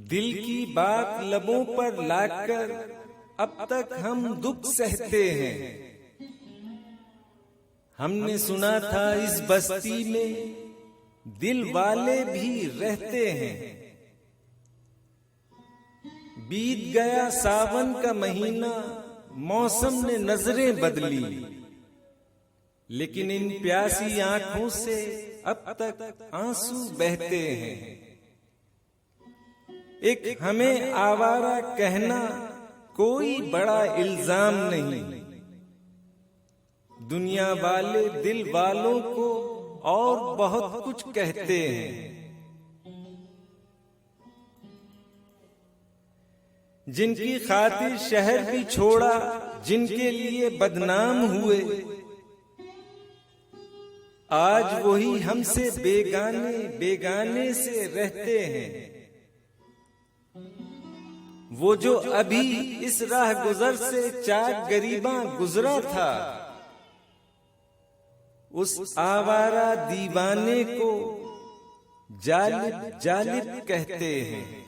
दिल की बात लबों पर लाकर अब तक हम दुख सहते हैं। हमने सुना था इस बस्ती में दिल वाले भी रहते हैं। बीत गया सावन का महीना, मौसम ने नजरें बदली, लेकिन इन प्यासी आंखों से अब तक आंसू बहते हैं। एक हमें आवारा कहना कोई बड़ा इल्जाम नहीं, दुनिया वाले दिल वालों को और बहुत कुछ कहते हैं। जिनकी खातिर शहर भी छोड़ा, जिनके लिए बदनाम हुए, आज वही हमसे बेगाने बेगाने से रहते हैं। वो जो अभी इस राह गुजर से चाक गरीबा गुजरा था, उस आवारा दीवाने को जालिब जालिब कहते हैं।